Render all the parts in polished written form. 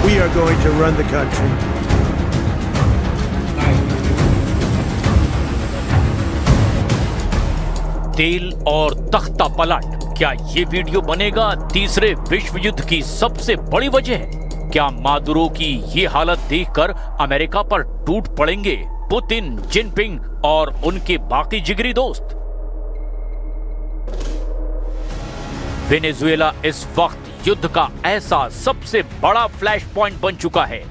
We are going to run the country. तेल और तख्ता पलट, क्या ये वीडियो बनेगा तीसरे विश्व युद्ध की सबसे बड़ी वजह? क्या मादुरो की ये हालत देखकर अमेरिका पर टूट पड़ेंगे पुतिन, जिनपिंग और उनके बाकी जिगरी दोस्त? वेनेजुएला इस वक्त युद्ध का ऐसा सबसे बड़ा फ्लैश पॉइंट बन चुका है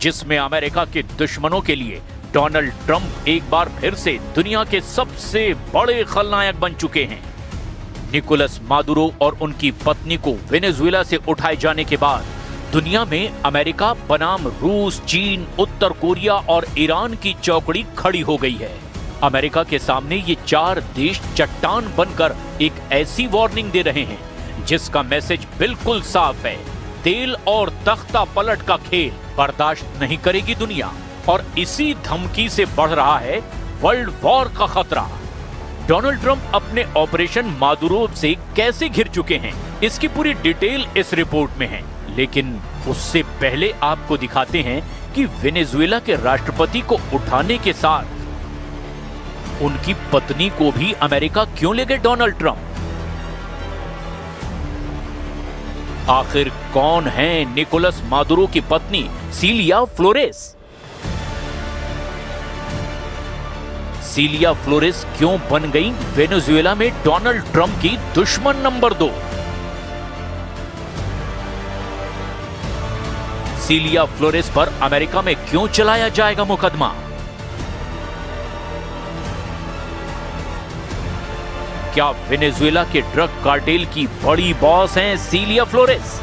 जिसमें अमेरिका के दुश्मनों के लिए डोनाल्ड ट्रंप एक बार फिर से दुनिया के सबसे बड़े खलनायक बन चुके हैं। निकोलस मादुरो और उनकी पत्नी को वेनेजुएला से उठाए जाने के बाद दुनिया में अमेरिका बनाम रूस, चीन, उत्तर कोरिया और ईरान की चौकड़ी खड़ी हो गई है। अमेरिका के सामने ये चार देश चट्टान बनकर एक ऐसी वार्निंग दे रहे हैं जिसका मैसेज बिल्कुल साफ है, तेल और तख्ता पलट का खेल बर्दाश्त नहीं करेगी दुनिया। और इसी धमकी से बढ़ रहा है वर्ल्ड वॉर का खतरा। डोनाल्ड ट्रंप अपने ऑपरेशन मादुरो से कैसे घिर चुके हैं, इसकी पूरी डिटेल इस रिपोर्ट में है। लेकिन उससे पहले आपको दिखाते हैं कि वेनेजुएला के राष्ट्रपति को उठाने के साथ उनकी पत्नी को भी अमेरिका क्यों ले गए डोनाल्ड ट्रंप? आखिर कौन है निकोलस मादुरो की पत्नी सीलिया फ्लोरेस? सीलिया फ्लोरेस क्यों बन गई वेनेजुएला में डोनाल्ड ट्रंप की दुश्मन नंबर 2? सीलिया फ्लोरेस पर अमेरिका में क्यों चलाया जाएगा मुकदमा? क्या वेनेजुएला के ड्रग कार्टेल की बड़ी बॉस हैं सीलिया फ्लोरेस?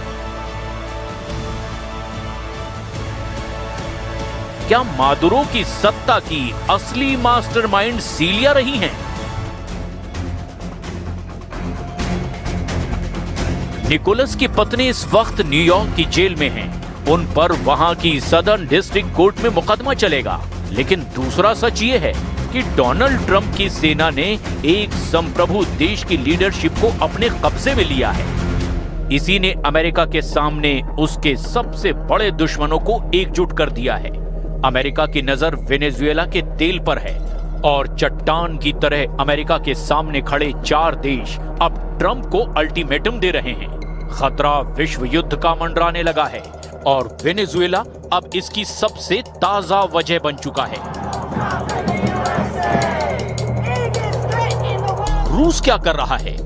क्या मादुरो की सत्ता की असली मास्टरमाइंड सीलिया रही हैं? निकोलस की पत्नी इस वक्त न्यूयॉर्क की जेल में हैं। उन पर वहां की सदर्न डिस्ट्रिक्ट कोर्ट में मुकदमा चलेगा। लेकिन दूसरा सच ये है कि डोनाल्ड ट्रंप की सेना ने एक संप्रभु देश की लीडरशिप को अपने कब्जे में लिया है। इसी ने अमेरिका के सामने उसके सबसे बड़े दुश्मनों को एकजुट कर दिया है। अमेरिका की नजर वेनेजुएला के तेल पर है और चट्टान की तरह अमेरिका के सामने खड़े चार देश अब ट्रंप को अल्टीमेटम दे रहे हैं। खतरा विश्व युद्ध का मंडराने लगा है और वेनेजुएला अब इसकी सबसे ताजा वजह बन चुका है। रूस क्या कर रहा है,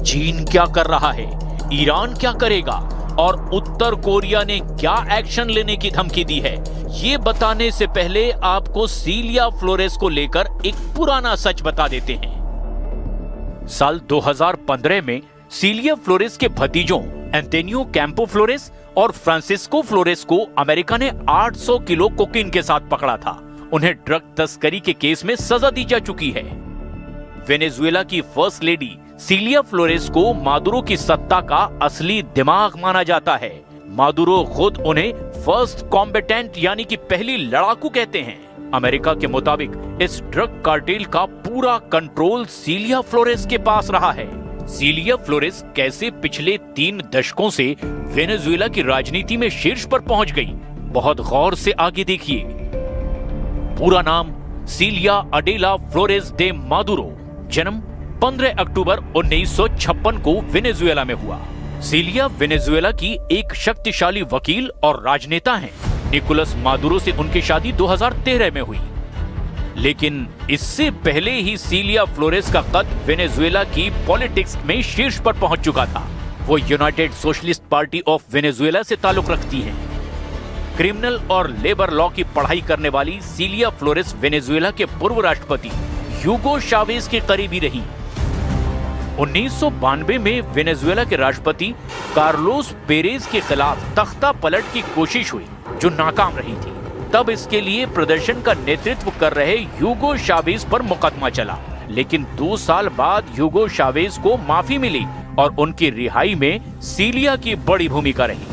चीन क्या कर रहा है, ईरान क्या करेगा और उत्तर कोरिया ने क्या एक्शन लेने की धमकी दी है, ये बताने से पहले आपको सीलिया फ्लोरेस को लेकर एक पुराना सच बता देते हैं। साल 2015 में सीलिया फ्लोरेस के भतीजों एंटोनियो कैंपो फ्लोरेस और फ्रांसिस्को फ्लोरेस को अमेरिका ने 800 किलो कोकीन के साथ पकड़ा था। उन्हें ड्रग तस्करी के केस में सजा दी जा चुकी है। वेनेजुएला की फर्स्ट लेडी सीलिया फ्लोरेस को मादुरो की सत्ता का असली दिमाग माना जाता है। मादुरो खुद उन्हें फर्स्ट कॉम्बेटेंट यानी कि पहली लड़ाकू कहते हैं। अमेरिका के मुताबिक इस ड्रग कार्टेल का पूरा कंट्रोल सीलिया फ्लोरेस के पास रहा है। सीलिया फ्लोरेस कैसे पिछले 3 दशकों से वेनेजुएला की राजनीति में शीर्ष पर पहुंच गई, बहुत गौर से आगे देखिए। पूरा नाम सीलिया अडेला फ्लोरेस दे मादुरो, जन्म 15 अक्टूबर 1956 को वेनेजुएला में हुआ। सीलिया वेनेजुएला की एक शक्तिशाली वकील और राजनेता हैं। निकोलस मादुरो से उनकी शादी 2013 में हुई। लेकिन इससे पहले ही सीलिया फ्लोरेस का कद वेनेजुएला की पॉलिटिक्स में शीर्ष पर पहुंच चुका था। वो United socialist party of Venezuela से ताल्लुक रखती हैं। क्रिमिनल और लेबर लॉ की पढ़ाई करने वाली सीलिया फ्लोरेस वेनेजुएला के पूर्व राष्ट्रपति ह्यूगो चावेज के करीबी रही। 1992 में वेनेजुएला के राष्ट्रपति कार्लोस पेरेज के खिलाफ तख्ता पलट की कोशिश हुई जो नाकाम रही थी। तब इसके लिए प्रदर्शन का नेतृत्व कर रहे ह्यूगो चावेज पर मुकदमा चला। लेकिन 2 साल बाद ह्यूगो चावेज को माफी मिली और उनकी रिहाई में सीलिया की बड़ी भूमिका रही।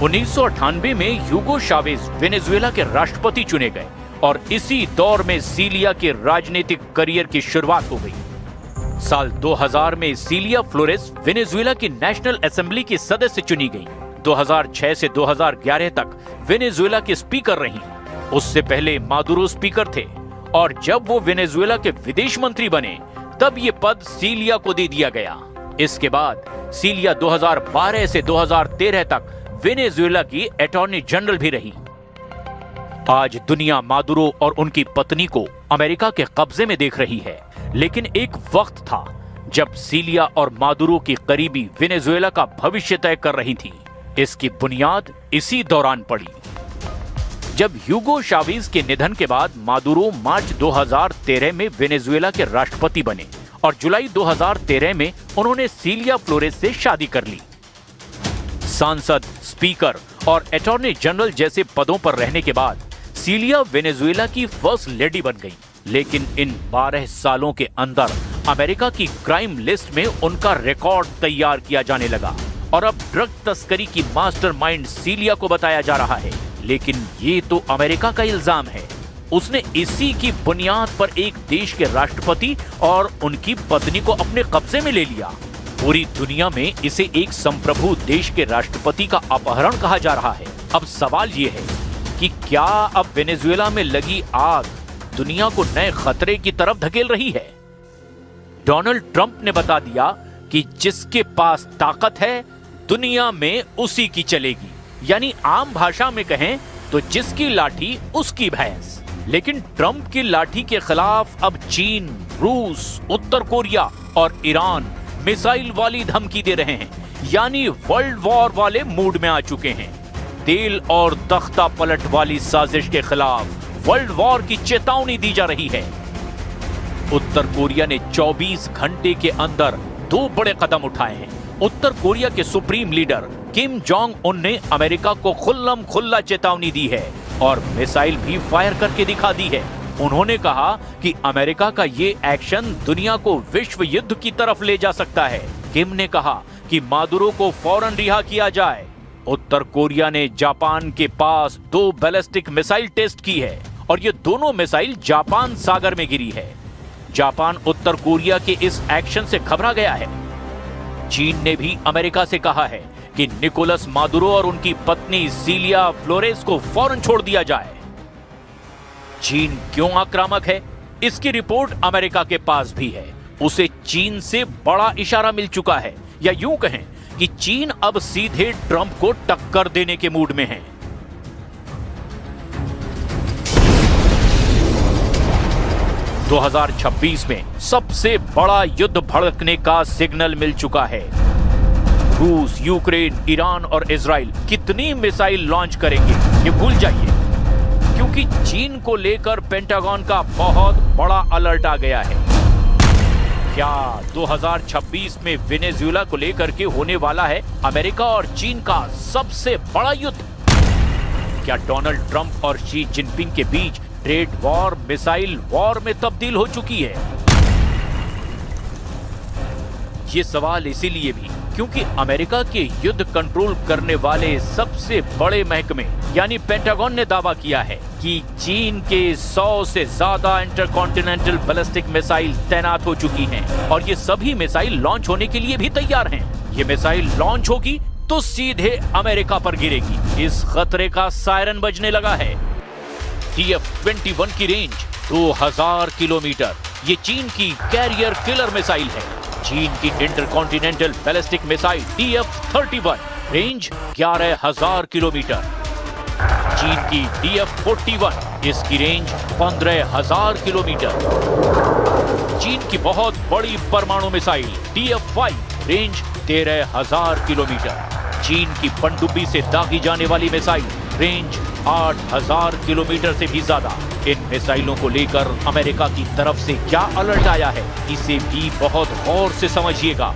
1998 में ह्यूगो चावेज वेनेजुएला के राष्ट्रपति चुने गए और इसी दौर में सीलिया के राजनीतिक करियर की शुरुआत हो गई। साल 2000 में सीलिया फ्लोरेस वेनेजुएला की नेशनल असेंबली की सदस्य चुनी गई। 2006 से 2011 तक वेनेजुएला के स्पीकर रहीं। उससे पहले मादुरो स्पीकर थे और जब वो वेनेजुएला के विदेश मंत्री बने तब ये पद सीलिया को दे दिया गया। इसके बाद सीलिया 2012 से 2013 तक वेनेजुएला की अटॉर्नी जनरल भी रही। आज दुनिया मादुरो और उनकी पत्नी को अमेरिका के कब्जे में देख रही है, लेकिन एक वक्त था जब सीलिया और मादुरो की करीबी वेनेजुएला का भविष्य तय कर रही थी। इसकी बुनियाद इसी दौरान पड़ी जब ह्यूगो चावेज के निधन के बाद मादुरो मार्च 2013 में वेनेजुएला के राष्ट्रपति बने और जुलाई 2013 में उन्होंने सीलिया फ्लोरेस से शादी कर ली। सांसद, स्पीकर और अटॉर्नी जनरल जैसे पदों पर रहने के बाद सीलिया वेनेजुएला की फर्स्ट लेडी बन गई। लेकिन इन 12 सालों के अंदर अमेरिका की क्राइम लिस्ट में उनका रिकॉर्ड तैयार किया जाने लगा और अब ड्रग तस्करी की मास्टरमाइंड सीलिया को बताया जा रहा है। लेकिन ये तो अमेरिका का इल्जाम है। उसने इसी की बुनियाद पर एक देश के राष्ट्रपति और उनकी पत्नी को अपने कब्जे में ले लिया। पूरी दुनिया में इसे एक संप्रभु देश के राष्ट्रपति का अपहरण कहा जा रहा है। अब सवाल ये है कि क्या अब वेनेजुएला में लगी आग दुनिया को नए खतरे की तरफ धकेल रही है? डोनाल्ड ट्रंप ने बता दिया कि जिसके पास ताकत है दुनिया में उसी की चलेगी, यानी आम भाषा में कहें तो जिसकी लाठी उसकी भैंस। लेकिन ट्रंप की लाठी के खिलाफ अब चीन, रूस, उत्तर कोरिया और ईरान मिसाइल वाली धमकी दे रहे हैं, यानी वर्ल्ड वॉर वाले मूड में आ चुके हैं। तेल और तख्ता पलट वाली साजिश के खिलाफ वर्ल्ड वॉर की चेतावनी दी जा रही है। उत्तर कोरिया ने 24 घंटे के अंदर 2 बड़े कदम उठाए हैं। उत्तर कोरिया के supreme leader Kim Jong Un ने अमेरिका को खुल्लम खुल्ला चेतावनी दी है और मिसाइल भी फायर करके दिखा दी है। उन्होंने कहा कि अमेरिका का ये एक्शन दुनिया को विश्व युद्ध की तरफ ले जा सकता है। किम ने कहा कि मादुरो को फौरन रिहा किया जाए। उत्तर कोरिया ने जापान के पास 2 बैलिस्टिक मिसाइल टेस्ट की है और ये दोनों मिसाइल जापान सागर में गिरी है। जापान उत्तर कोरिया के इस एक्शन से घबरा गया है। चीन ने भी अमेरिका से कहा है कि निकोलस मादुरो और उनकी पत्नी सीलिया फ्लोरेस को फौरन छोड़ दिया जाए। चीन क्यों आक्रामक है, इसकी रिपोर्ट अमेरिका के पास भी है। उसे चीन से बड़ा इशारा मिल चुका है, या यूं कहें कि चीन अब सीधे ट्रंप को टक्कर देने के मूड में है। दो 2026 में सबसे बड़ा युद्ध भड़कने का सिग्नल मिल चुका है। रूस, यूक्रेन, ईरान और इजराइल कितनी मिसाइल लॉन्च करेंगे ये भूल जाइए, क्योंकि चीन को लेकर पेंटागन का बहुत बड़ा अलर्ट आ गया है। क्या 2026 में वेनेजुएला को लेकर के होने वाला है अमेरिका और चीन का सबसे बड़ा युद्ध? क्या डोनाल्ड ट्रंप और शी जिनपिंग के बीच ट्रेड वॉर मिसाइल वॉर में तब्दील हो चुकी है? ये सवाल इसीलिए भी क्योंकि अमेरिका के युद्ध कंट्रोल करने वाले सबसे बड़े महकमे यानी पेंटागन ने दावा किया है कि चीन के 100 से ज्यादा इंटरकॉन्टिनेंटल बैलिस्टिक मिसाइल तैनात हो चुकी हैं और ये सभी मिसाइल लॉन्च होने के लिए भी तैयार हैं। ये मिसाइल लॉन्च होगी तो सीधे अमेरिका पर गिरेगी। इस खतरे का सायरन बजने लगा है। TF-21 की रेंज 2000 किलोमीटर। ये चीन की कैरियर किलर मिसाइल है। चीन की intercontinental ballistic missile TF-31 range 11000 kilometre. चीन की TF-41 इसकी रेंज 15000 किलोमीटर। चीन की बहुत बड़ी परमाणु मिसाइल TF-5 रेंज 13000 किलोमीटर। चीन की पनडुब्बी से दागी जाने वाली मिसाइल रेंज 8000 किलोमीटर से भी ज्यादा। इन मिसाइलों को लेकर अमेरिका की तरफ से क्या अलर्ट आया है, इसे भी बहुत गौर से समझिएगा।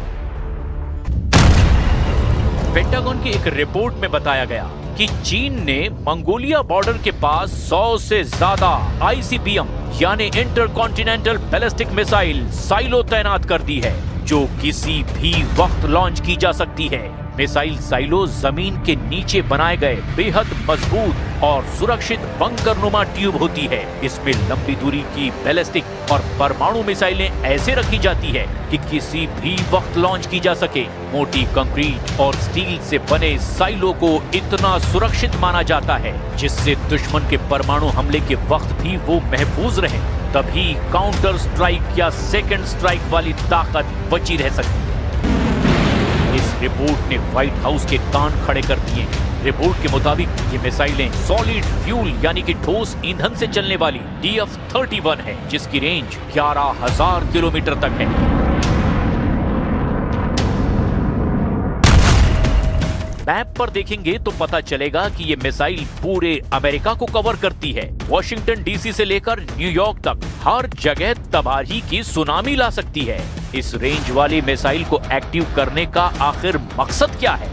पेंटागन की एक रिपोर्ट में बताया गया कि चीन ने मंगोलिया बॉर्डर के पास 100 से ज्यादा ICBM यानी इंटरकॉन्टिनेंटल बैलिस्टिक मिसाइल साइलो तैनात कर दी है, जो किसी भी वक्त लॉन्च की जा सकती है। मिसाइल साइलो जमीन के नीचे बनाए गए बेहद मजबूत और सुरक्षित बंकर नुमा ट्यूब होती है। इसमें लंबी दूरी की बैलिस्टिक और परमाणु मिसाइलें ऐसे रखी जाती है कि किसी भी वक्त लॉन्च की जा सके। मोटी कंक्रीट और स्टील से बने साइलो को इतना सुरक्षित माना जाता है जिससे दुश्मन के परमाणु हमले के वक्त भी वो महफूज रहे। तभी काउंटर स्ट्राइक या सेकंड स्ट्राइक वाली ताकत बची रह सकती है। इस रिपोर्ट ने व्हाइट हाउस के कान खड़े कर दिए। रिपोर्ट के मुताबिक ये मिसाइलें सॉलिड फ्यूल यानी कि ठोस ईंधन से चलने वाली DF-31 है, जिसकी रेंज 11,000 किलोमीटर तक है। मैप पर देखेंगे तो पता चलेगा कि ये मिसाइल पूरे अमेरिका को कवर करती है। वॉशिंगटन DC से लेकर न्यूयॉर्क तक हर जगह तबाही की सुनामी ला सकती है। इस रेंज वाली मिसाइल को एक्टिव करने का आखिर मकसद क्या है?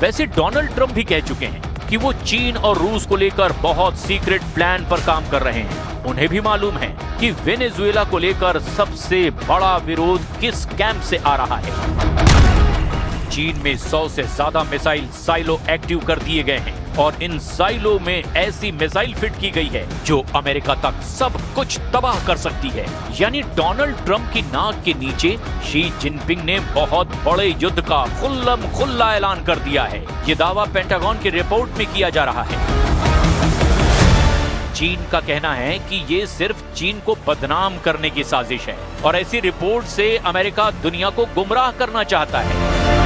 वैसे डोनाल्ड ट्रंप भी कह चुके हैं कि वो चीन और रूस को लेकर बहुत सीक्रेट प्लान पर काम कर रहे हैं। उन्हें भी मालूम है कि वेनेजुएला को लेकर सबसे बड़ा विरोध किस कैंप से आ रहा है। चीन में 100 से ज्यादा मिसाइल साइलो एक्टिव कर दिए गए हैं और इन साइलो में ऐसी मिसाइल फिट की गई है जो अमेरिका तक सब कुछ तबाह कर सकती है। यानी डोनाल्ड ट्रंप की नाक के नीचे शी जिनपिंग ने बहुत बड़े युद्ध का खुल्लम खुल्ला ऐलान कर दिया है। ये दावा पेंटागन की रिपोर्ट में किया जा रहा है। चीन का कहना है कि ये सिर्फ चीन को बदनाम करने की साजिश है और ऐसी रिपोर्ट से अमेरिका दुनिया को गुमराह करना चाहता है।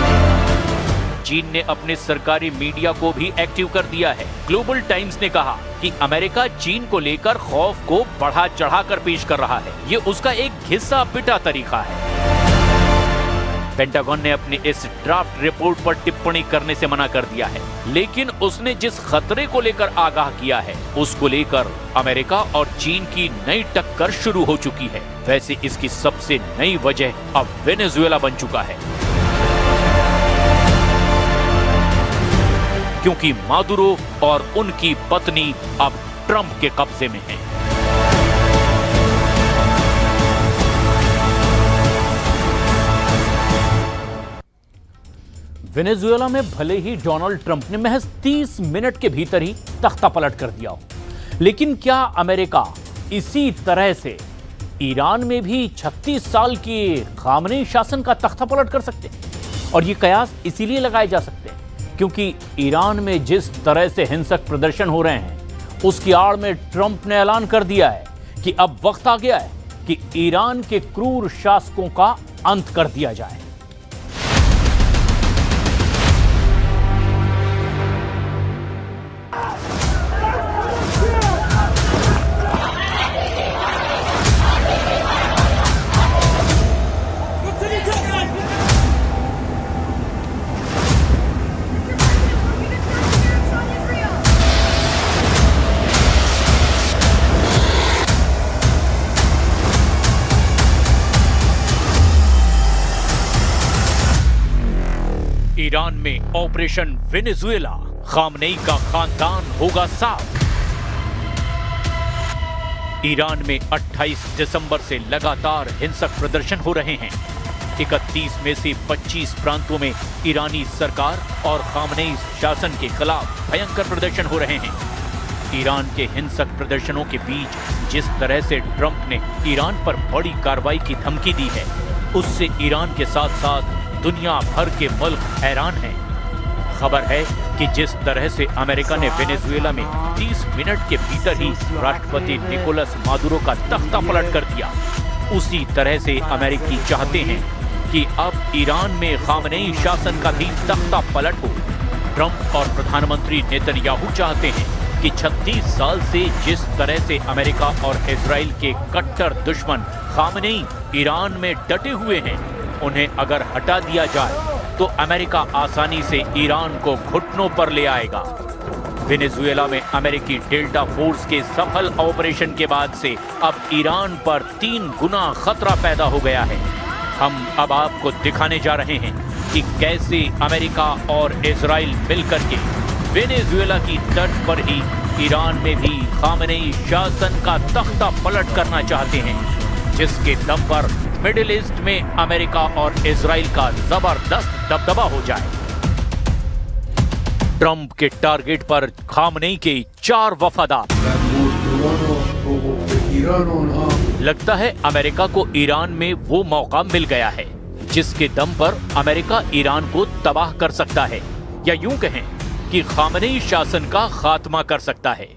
चीन ने अपने सरकारी मीडिया को भी एक्टिव कर दिया है। ग्लोबल टाइम्स ने कहा कि अमेरिका चीन को लेकर खौफ को बढ़ा चढ़ाकर पेश कर रहा है। ये उसका एक घिसा पिटा तरीका है। पेंटागन ने अपनी इस ड्राफ्ट रिपोर्ट पर टिप्पणी करने से मना कर दिया है, लेकिन उसने जिस खतरे को लेकर आगाह किया है उसको लेकर अमेरिका और चीन की नई टक्कर शुरू हो चुकी है। वैसे इसकी सबसे नई वजह अब वेनेजुएला बन चुका है, क्योंकि मादुरो और उनकी पत्नी अब ट्रंप के कब्जे में हैं। वेनेजुएला में भले ही डोनाल्ड ट्रंप ने महज 30 मिनट के भीतर ही तख्ता पलट कर दिया हो, लेकिन क्या अमेरिका इसी तरह से ईरान में भी 36 साल के खामनेई शासन का तख्ता पलट कर सकते हैं? और ये कयास इसीलिए लगाए जा सकते हैं क्योंकि ईरान में जिस तरह से हिंसक प्रदर्शन हो रहे हैं उसकी आड़ में ट्रंप ने ऐलान कर दिया है कि अब वक्त आ गया है कि ईरान के क्रूर शासकों का अंत कर दिया जाए। ईरान में ऑपरेशन वेनेजुएला, खामनेई का खानदान होगा साफ। ईरान में 28 दिसंबर से लगातार हिंसक प्रदर्शन हो रहे हैं। 31 में से 25 प्रांतों में ईरानी सरकार और खामनेई शासन के खिलाफ भयंकर प्रदर्शन हो रहे हैं। ईरान के हिंसक प्रदर्शनों के बीच जिस तरह से ट्रंप ने ईरान पर बड़ी कार्रवाई की धमकी दी है, उससे ईरान के साथ साथ दुनिया भर के मुल्क हैरान हैं। खबर है कि जिस तरह से अमेरिका ने वेनेजुएला में 30 मिनट के भीतर ही राष्ट्रपति निकोलस मादुरो का तख्ता पलट कर दिया, उसी तरह से अमेरिकी चाहते हैं कि अब ईरान में खामनेई शासन का भी तख्ता पलट हो। ट्रंप और प्रधानमंत्री नेतन्याहू चाहते हैं कि 36 साल से जिस तरह से अमेरिका और इजराइल के कट्टर दुश्मन खामनेई ईरान में डटे हुए हैं, उन्हें अगर हटा दिया जाए तो अमेरिका आसानी से ईरान को घुटनों पर ले आएगा। वेनेजुएला में अमेरिकी डेल्टा फोर्स के सफल ऑपरेशन के बाद से अब ईरान पर 3 गुना खतरा पैदा हो गया है। हम अब आपको दिखाने जा रहे हैं कि कैसे अमेरिका और इजराइल मिलकर के वेनेजुएला की तट पर ही ईरान में भी खामनेई शासन का तख्ता पलट करना चाहते हैं, जिसके दम पर मिडिल ईस्ट में अमेरिका और इजराइल का जबरदस्त दबदबा हो जाए। ट्रंप के टारगेट पर खामनेई के 4 वफादार। लगता है अमेरिका को ईरान में वो मौका मिल गया है जिसके दम पर अमेरिका ईरान को तबाह कर सकता है, या यूं कहें कि खामनेई शासन का खात्मा कर सकता है।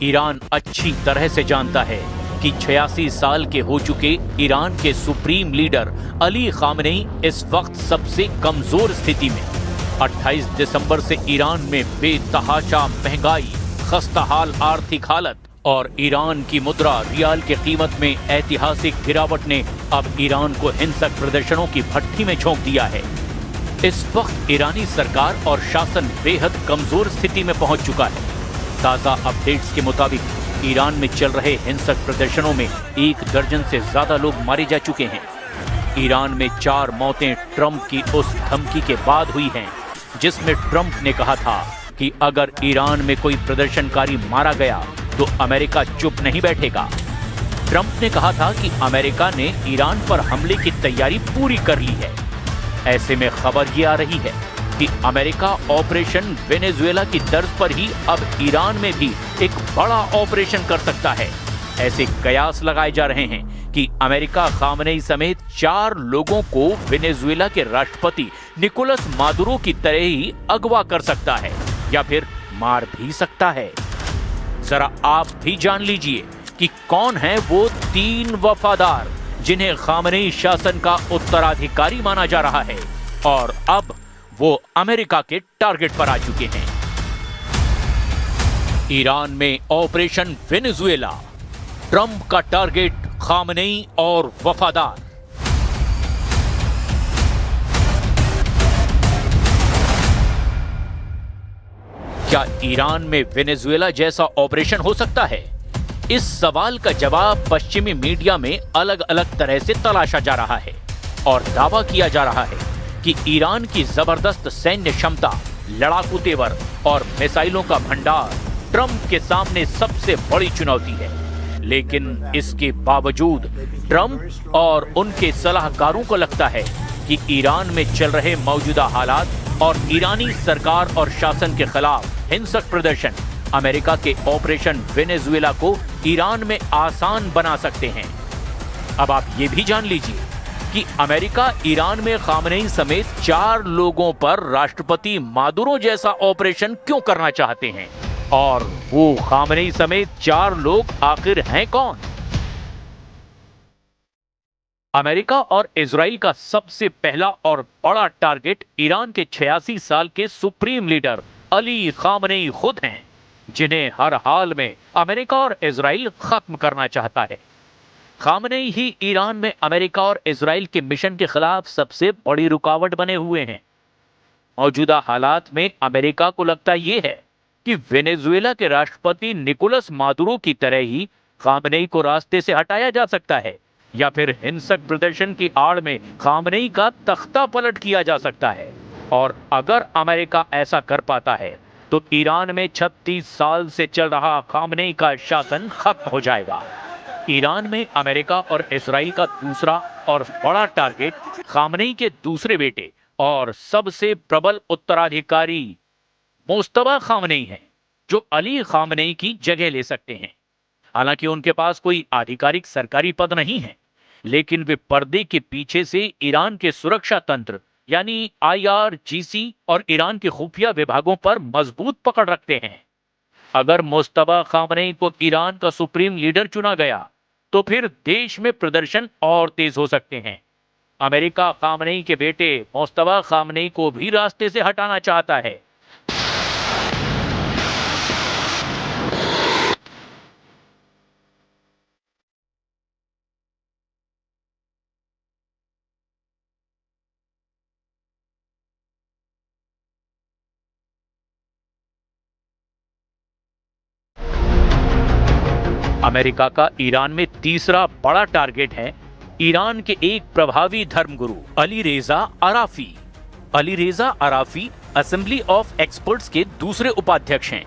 ईरान अच्छी तरह से जानता है कि 86 साल के हो चुके ईरान के सुप्रीम लीडर अली खामनेई इस वक्त सबसे कमजोर स्थिति में। 28 दिसंबर से ईरान में बेतहाशा महंगाई, खस्ताहाल आर्थिक हालत और ईरान की मुद्रा रियाल की कीमत में ऐतिहासिक गिरावट ने अब ईरान को हिंसक प्रदर्शनों की भट्टी में झोंक दिया है। इस वक्त ईरानी सरकार और शासन बेहद कमजोर स्थिति में पहुंच चुका है। ताजा अपडेट्स के मुताबिक ईरान में चल रहे हिंसक प्रदर्शनों में 1 दर्जन से ज्यादा लोग मारे जा चुके हैं। ईरान में 4 मौतें ट्रंप की उस धमकी के बाद हुई हैं जिसमें ट्रंप ने कहा था कि अगर ईरान में कोई प्रदर्शनकारी मारा गया तो अमेरिका चुप नहीं बैठेगा। ट्रंप ने कहा था कि अमेरिका ने ईरान पर हमले की तैयारी पूरी कर ली है। ऐसे में खबर ये आ रही है कि अमेरिका ऑपरेशन वेनेजुएला की तर्ज पर ही अब ईरान में भी एक बड़ा ऑपरेशन कर सकता है। ऐसे कयास लगाए जा रहे हैं कि अमेरिका खामनेई समेत 4 लोगों को वेनेजुएला के राष्ट्रपति निकोलस मादुरो की तरह ही अगवा कर सकता है या फिर मार भी सकता है। जरा आप भी जान लीजिए कि कौन है वो 3 वफादार जिन्हें खामनेई शासन का उत्तराधिकारी माना जा रहा है और अब वो अमेरिका के टारगेट पर आ चुके हैं। ईरान में ऑपरेशन वेनेजुएला, ट्रंप का टारगेट खामनेई और वफादार। क्या ईरान में वेनेजुएला जैसा ऑपरेशन हो सकता है? इस सवाल का जवाब पश्चिमी मीडिया में अलग अलग तरह से तलाशा जा रहा है और दावा किया जा रहा है कि ईरान की जबरदस्त सैन्य क्षमता, लड़ाकू तेवर और मिसाइलों का भंडार ट्रंप के सामने सबसे बड़ी चुनौती है। लेकिन इसके बावजूद ट्रंप और उनके सलाहकारों को लगता है कि ईरान में चल रहे मौजूदा हालात और ईरानी सरकार और शासन के खिलाफ हिंसक प्रदर्शन अमेरिका के ऑपरेशन वेनेजुएला को ईरान में आसान बना सकते हैं। अब आप ये भी जान लीजिए कि अमेरिका ईरान में खामनेई समेत 4 लोगों पर राष्ट्रपति मादुरो जैसा ऑपरेशन क्यों करना चाहते हैं और वो खामनेई समेत 4 लोग आखिर हैं कौन? अमेरिका और इजराइल का सबसे पहला और बड़ा टारगेट ईरान के 86 साल के सुप्रीम लीडर अली खामनेई खुद हैं, जिन्हें हर हाल में अमेरिका और इजराइल खत्म करना चाहता है। खामनेई ही ईरान में अमेरिका और इजराइल के मिशन के खिलाफ सबसे बड़ी रुकावट बने हुए हैं। मौजूदा हालात में अमेरिका को लगता यह है कि वेनेजुएला के राष्ट्रपति निकोलस मादुरो की तरह ही खामनेई को रास्ते से हटाया जा सकता है या फिर हिंसक प्रदर्शन की आड़ में खामनेई का तख्ता पलट किया जा सकता है। और अगर अमेरिका ऐसा कर पाता है तो ईरान में 36 साल से चल रहा खामनेई का शासन खत्म हो जाएगा। ईरान में अमेरिका और इजराइल का दूसरा और बड़ा टारगेट खामनेई के दूसरे बेटे और सबसे प्रबल उत्तराधिकारी मुस्तफा खामनेई है, जो अली खामनेई की जगह ले सकते हैं। हालांकि उनके पास कोई आधिकारिक सरकारी पद नहीं है, लेकिन वे पर्दे के पीछे से ईरान के सुरक्षा तंत्र यानी IRGC और ईरान के खुफिया विभागों पर मजबूत पकड़ रखते हैं। अगर मुस्तफा खामनेई को ईरान का सुप्रीम लीडर चुना गया तो फिर देश में प्रदर्शन और तेज हो सकते हैं। अमेरिका खामनेई के बेटे मुस्तफा खामनेई को भी रास्ते से हटाना चाहता है। अमेरिका का ईरान में तीसरा बड़ा टारगेट है ईरान के एक प्रभावी धर्मगुरु अली रेजा अराफी। अली रेजा अराफी असेंबली ऑफ एक्सपर्ट्स के दूसरे उपाध्यक्ष हैं।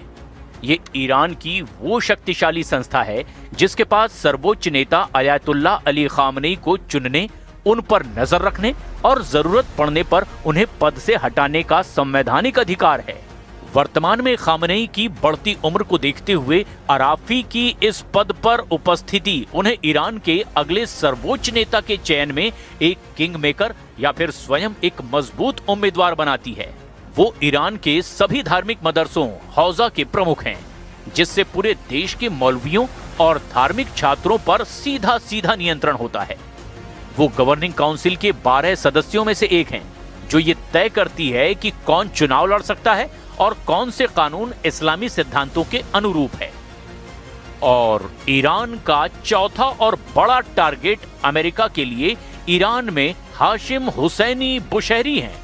ये ईरान की वो शक्तिशाली संस्था है जिसके पास सर्वोच्च नेता अयातुल्ला अली खामनेई को चुनने, उन पर नजर रखने और जरूरत पड़ने पर उन्हें पद से हटाने का संवैधानिक अधिकार है। वर्तमान में खामनेई की बढ़ती उम्र को देखते हुए अराफी की इस पद पर उपस्थिति उन्हें ईरान के अगले सर्वोच्च नेता के चयन में एक किंग मेकर या फिर स्वयं एक मजबूत उम्मीदवार बनाती है। वो ईरान के सभी धार्मिक मदरसों हौजा के प्रमुख हैं, जिससे पूरे देश के मौलवियों और धार्मिक छात्रों पर सीधा सीधा नियंत्रण होता है। वो गवर्निंग काउंसिल के 12 सदस्यों में से एक हैं, जो ये तय करती है कि कौन चुनाव लड़ सकता है और कौन से कानून इस्लामी सिद्धांतों के अनुरूप है। और ईरान का चौथा और बड़ा टारगेट अमेरिका के लिए ईरान में हाशिम हुसैनी बुशहरी हैं,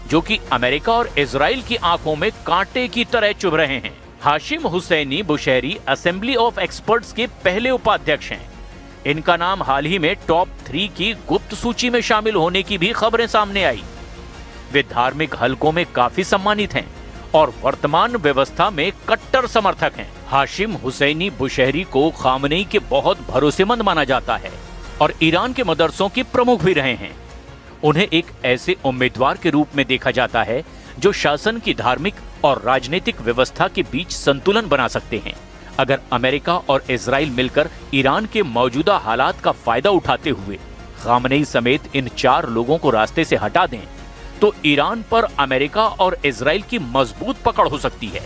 जो कि अमेरिका और इजराइल की आंखों में कांटे की तरह चुभ रहे हैं। Hashem Hosseini Bushehri assembly of experts के पहले उपाध्यक्ष हैं। इनका नाम हाल ही में टॉप 3 की गुप्त सूची में शामिल होने की भी खबरें सामने आई। वे धार्मिक हलकों में काफी सम्मानित हैं और वर्तमान व्यवस्था में कट्टर समर्थक हैं। हाशिम हुसैनी बुशहरी को खामनेई के बहुत भरोसेमंद माना जाता है और ईरान के मदरसों के प्रमुख भी रहे हैं। उन्हें एक ऐसे उम्मीदवार के रूप में देखा जाता है जो शासन की धार्मिक और राजनीतिक व्यवस्था के बीच संतुलन बना सकते हैं। अगर अमेरिका और इजराइल मिलकर ईरान के मौजूदा हालात का फायदा उठाते हुए खामनेई समेत इन 4 लोगों को रास्ते से हटा दें, तो ईरान पर अमेरिका और इजराइल की मजबूत पकड़ हो सकती है।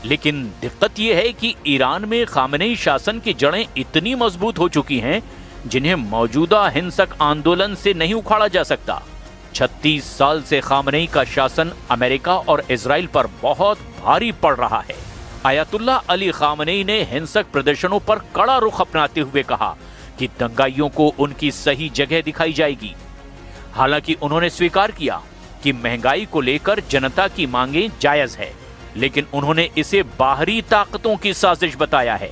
लेकिन दिक्कत यह है कि ईरान में खामनेई शासन की जड़ें इतनी मजबूत हो चुकी हैं जिन्हें मौजूदा हिंसक आंदोलन से नहीं उखाड़ा जा सकता। 36 साल से खामनेई का शासन अमेरिका और इजराइल पर बहुत भारी पड़ रहा है। अयातुल्ला अली खामनेई ने हिंसक प्रदर्शनों पर कड़ा रुख अपनाते हुए कहा कि दंगाइयों को उनकी सही जगह दिखाई जाएगी। हालांकि उन्होंने स्वीकार किया कि महंगाई को लेकर जनता की मांगें जायज है, लेकिन उन्होंने इसे बाहरी ताकतों की साजिश बताया है।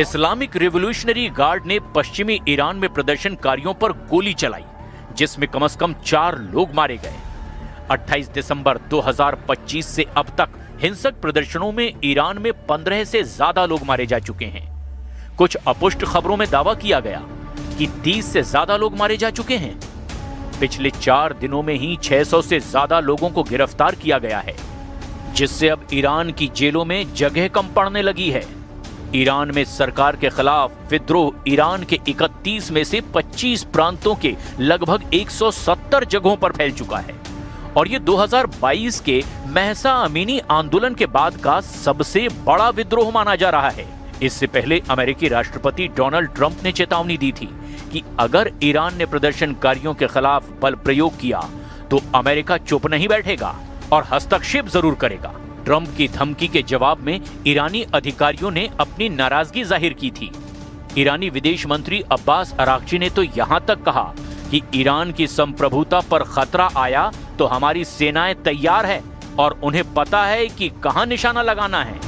इस्लामिक रिवोल्यूशनरी गार्ड ने पश्चिमी ईरान में प्रदर्शनकारियों पर गोली चलाई, जिसमें कम से कम 4 लोग मारे गए। 28 दिसंबर 2025 से अब तक हिंसक प्रदर्शनों में ईरान में 15 से ज्यादा लोग मारे जा चुके हैं। कुछ अपुष्ट खबरों में दावा किया गया कि 30 से ज्यादा लोग मारे जा चुके हैं। पिछले 4 दिनों में ही 600 से ज्यादा लोगों को गिरफ्तार किया गया है, जिससे अब ईरान की जेलों में जगह कम पड़ने लगी है। ईरान में सरकार के खिलाफ विद्रोह ईरान के 31 में से 25 प्रांतों के लगभग 170 जगहों पर फैल चुका है और ये 2022 के महसा अमीनी आंदोलन के बाद का सबसे बड़ा विद्रोह माना जा रहा है। इससे पहले अमेरिकी राष्ट्रपति डोनाल्ड ट्रंप ने चेतावनी दी थी कि अगर ईरान ने प्रदर्शनकारियों के खिलाफ बल प्रयोग किया तो अमेरिका चुप नहीं बैठेगा और हस्तक्षेप जरूर करेगा। ट्रंप की धमकी के जवाब में ईरानी अधिकारियों ने अपनी नाराजगी जाहिर की थी। ईरानी विदेश मंत्री अब्बास अरागची ने तो यहाँ तक कहा कि ईरान की संप्रभुता पर खतरा आया तो हमारी सेनाएं तैयार है और उन्हें पता है कि कहां निशाना लगाना है।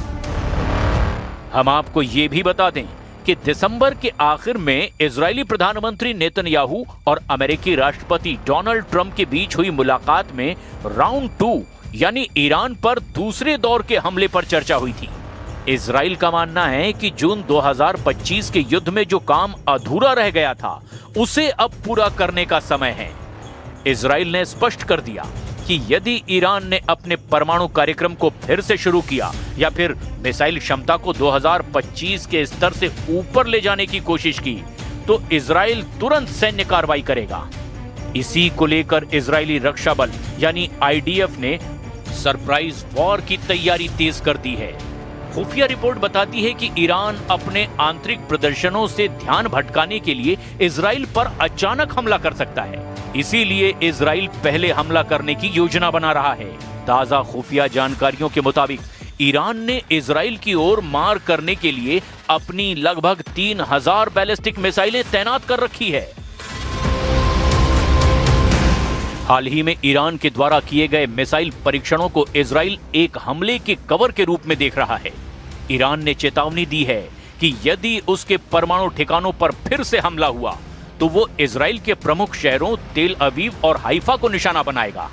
हम आपको ये भी बता दें कि दिसंबर के आखिर में इजरायली प्रधानमंत्री नेतन्याहू और अमेरिकी राष्ट्रपति डोनाल्ड ट्रंप के बीच हुई मुलाकात में राउंड 2 यानी ईरान पर दूसरे दौर के हमले पर चर्चा हुई थी। इजराइल का मानना है कि जून 2025 के युद्ध में जो काम अधूरा रह गया था उसे अब पूरा करने का समय है। इजराइल ने स्पष्ट कर दिया कि यदि ईरान ने अपने परमाणु कार्यक्रम को फिर से शुरू किया या फिर मिसाइल क्षमता को 2025 के स्तर से ऊपर ले जाने की कोशिश की तो इजराइल तुरंत सैन्य कार्रवाई करेगा। इसी को लेकर इजरायली रक्षा बल यानी आईडीएफ ने सरप्राइज वॉर की तैयारी तेज कर दी है। खुफिया रिपोर्ट बताती है कि ईरान अपने आंतरिक प्रदर्शनों से ध्यान भटकाने के लिए इजराइल पर अचानक हमला कर सकता है। इसीलिए इजराइल पहले हमला करने की योजना बना रहा है। ताजा खुफिया जानकारियों के मुताबिक ईरान ने इजराइल की ओर मार करने के लिए अपनी लगभग 3000 बैलिस्टिक मिसाइलें तैनात कर रखी है। हाल ही में ईरान के द्वारा किए गए मिसाइल परीक्षणों को इजराइल एक हमले के कवर के रूप में देख रहा है। ईरान ने चेतावनी दी है कि यदि उसके परमाणु ठिकानों पर फिर से हमला हुआ तो वो इजराइल के प्रमुख शहरों तेल अवीव और हाइफा को निशाना बनाएगा।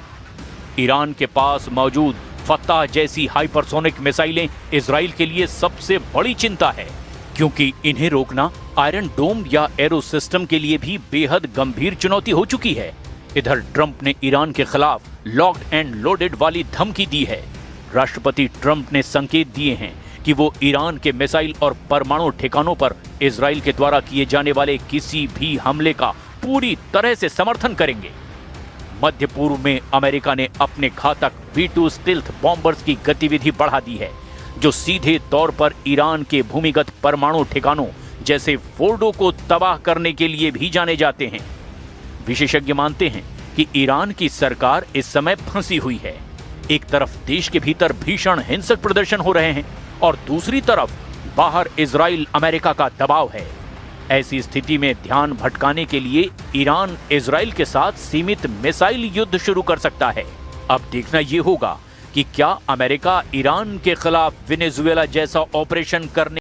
ईरान के पास मौजूद फत्ताह जैसी हाइपरसोनिक मिसाइलें इजराइल के लिए सबसे बड़ी चिंता है, क्योंकि इन्हें रोकना आयरन डोम या एरो सिस्टम के लिए भी बेहद गंभीर चुनौती हो चुकी है। इधर ट्रंप ने ईरान के खिलाफ लॉक्ड एंड लोडेड वाली धमकी दी है। राष्ट्रपति ट्रंप ने संकेत दिए हैं कि वो ईरान के मिसाइल और परमाणु ठिकानों पर इजराइल के द्वारा किए जाने वाले किसी भी हमले का पूरी तरह से समर्थन करेंगे। मध्य पूर्व में अमेरिका ने अपने घातक V2 स्टिल्थ बॉम्बर्स की गतिविधि बढ़ा दी है, जो सीधे तौर पर ईरान के भूमिगत परमाणु ठिकानों जैसे फोर्डो को तबाह करने के लिए भी जाने जाते हैं। विशेषज्ञ मानते हैं कि ईरान की सरकार इस समय फंसी हुई है। एक तरफ देश के भीतर भीषण हिंसक प्रदर्शन हो रहे हैं और दूसरी तरफ बाहर इजराइल अमेरिका का दबाव है। ऐसी स्थिति में ध्यान भटकाने के लिए ईरान इजराइल के साथ सीमित मिसाइल युद्ध शुरू कर सकता है। अब देखना यह होगा कि क्या अमेरिका ईरान के खिलाफ वेनेजुएला जैसा ऑपरेशन करने